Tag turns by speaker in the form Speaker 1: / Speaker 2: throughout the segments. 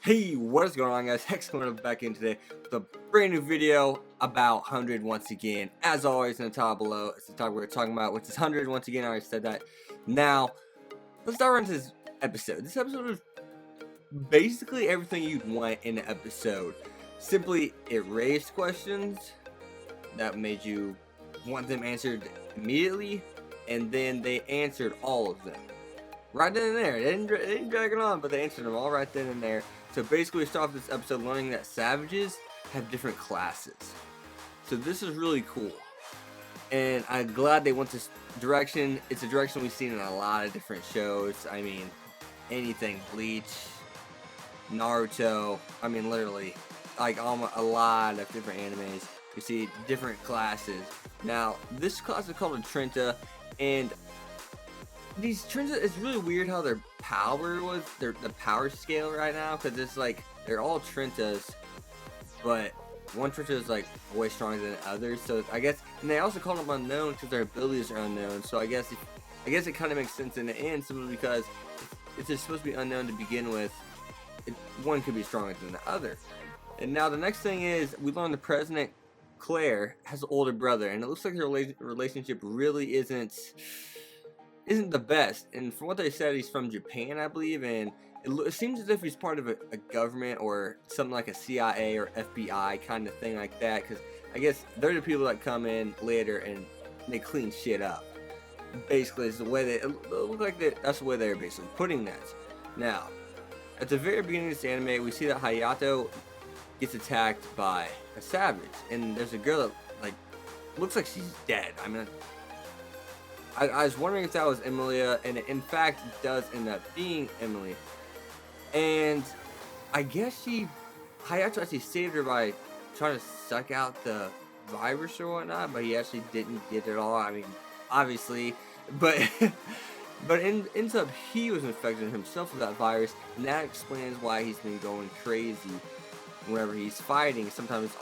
Speaker 1: Hey, what is going on, guys? Hex coming up back in today with a brand new video about 100 once again. As always, in the top below, it's the topic we're talking about, which is 100 once again. I already said that. Now, let's start into this episode. This episode is basically everything you'd want in an episode. Simply, it raised questions that made you want them answered immediately, and then they answered all of them right then and there. They didn't drag it on, but they answered them all right then and there. So basically, we start off this episode learning that savages have different classes. So this is really cool, and I'm glad they went this direction. It's a direction we've seen in a lot of different shows. I mean, anything Bleach, Naruto. I mean, literally, like a lot of different animes. You see different classes. Now, this class is called a Trinta, and these Trinta, it's really weird how their power was, the power scale right now, because it's like they're all Trintas, but one Trinta is like way stronger than others. So I guess, and they also call them unknown because their abilities are unknown. So I guess it kind of makes sense in the end, simply because if it's supposed to be unknown to begin with, one could be stronger than the other. And now the next thing is we learn the president Claire has an older brother, and it looks like their relationship really isn't the best. And from what they said, he's from Japan, I believe, and it seems as if he's part of a government or something like a CIA or FBI kind of thing like that. Because I guess they're the people that come in later and they clean shit up. Basically, it's the way it look like that's the way they're basically putting that. Now, at the very beginning of this anime, we see that Hayato gets attacked by a savage, and there's a girl that like looks like she's dead. I mean, I was wondering if that was Emilia, and it in fact does end up being Emily. And I guess Hayato actually saved her by trying to suck out the virus or whatnot, but he actually didn't get it all. I mean, obviously, but but ends up he was infected himself with that virus, and that explains why he's been going crazy whenever he's fighting. Sometimes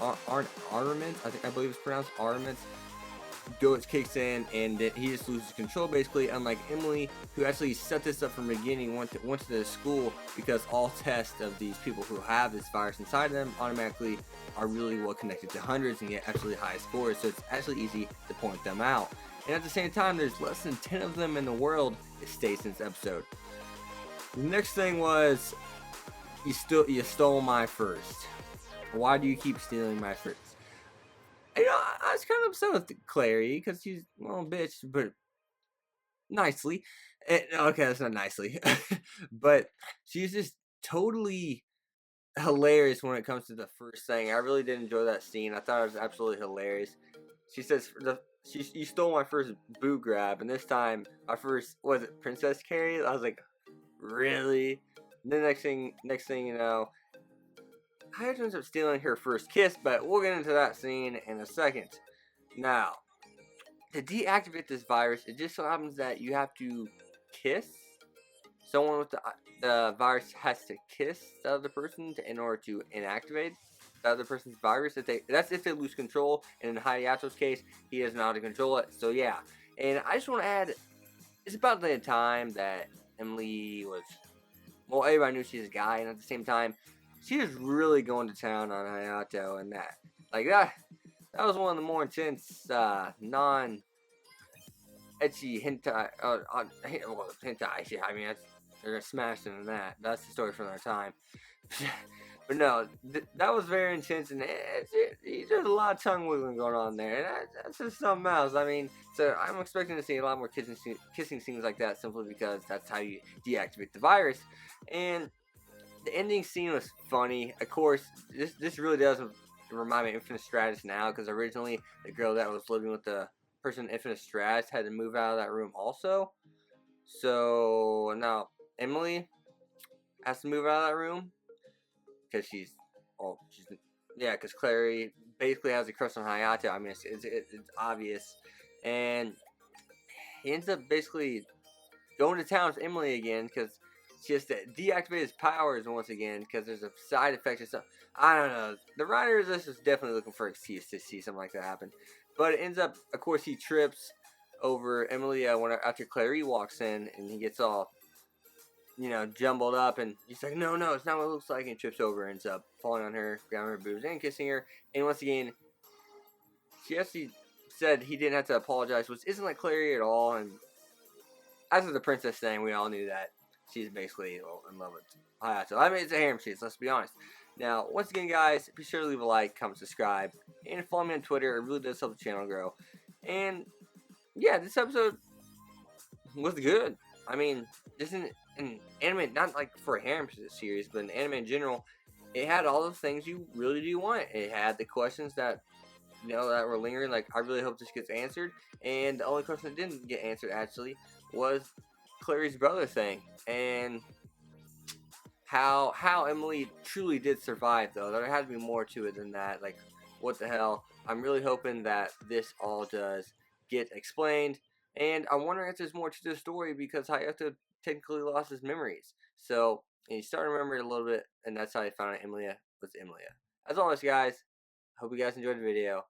Speaker 1: armaments, I believe it's pronounced armaments, Goats kicks in, and he just loses control basically, unlike Emily, who actually set this up from the beginning, went to the school, because all tests of these people who have this virus inside them automatically are really well connected to hundreds and get actually high scores, so it's actually easy to point them out. And at the same time, there's less than 10 of them in the world, it states in this episode. The next thing was, you stole my first. Why do you keep stealing my first? I was kind of upset with Clary because she's a little bitch, but nicely. Okay, that's not nicely, but she's just totally hilarious when it comes to the first thing. I really did enjoy that scene. I thought it was absolutely hilarious. She says, "You stole my first boo grab," and this time, our first was it Princess Carrie. I was like, really? And the next thing you know, Hayato ends up stealing her first kiss, but we'll get into that scene in a second. Now, to deactivate this virus, it just so happens that you have to kiss someone with the virus has to kiss the other person in order to inactivate the other person's virus. That's if they lose control, and in Hayato's case, he doesn't know how to control it. So yeah, and I just want to add, it's about the time that Emily was. Well, everybody knew she's a guy, and at the same time, she was really going to town on Hayato, and that was one of the more intense non ecchi hentai. Hentai. I mean, they're gonna smash into that. That's the story from their time. But no, that was very intense, and there's a lot of tongue wiggling going on there, and that's just something else. I mean, so I'm expecting to see a lot more kissing scenes like that, simply because that's how you deactivate the virus. And the ending scene was funny. Of course, this really does remind me of Infinite Stratus now, because originally the girl that was living with the person in Infinite Stratus had to move out of that room also. So now Emily has to move out of that room because because Clary basically has a crush on Hayato. I mean, it's obvious, and he ends up basically going to town with Emily again because she has to deactivate his powers once again because there's a side effect or something. I don't know. The writer of this is definitely looking for an excuse to see something like that happen, but it ends up, of course, he trips over Emily after Clary walks in, and he gets all jumbled up, and he's like, no, no, it's not what it looks like, and trips over and ends up falling on her, grabbing her boobs, and kissing her. And once again, she actually said he didn't have to apologize, which isn't like Clary at all. And after the princess thing, we all knew that she's basically in love with Hayato. I mean, it's a harem sheet, let's be honest. Now, once again, guys, be sure to leave a like, comment, subscribe, and follow me on Twitter. It really does help the channel grow. And yeah, this episode was good. I mean, this is an anime, not like for a harem series, but an anime in general. It had all the things you really do want. It had the questions that that were lingering. Like, I really hope this gets answered. And the only question that didn't get answered actually was Clary's brother thing, and how Emily truly did survive. Though there had to be more to it than that. Like, what the hell? I'm really hoping that this all does get explained, and I'm wondering if there's more to the story because Hayato technically lost his memories. So and he started remembering a little bit, and that's how he found out Emilia was Emilia. As always, guys, hope you guys enjoyed the video.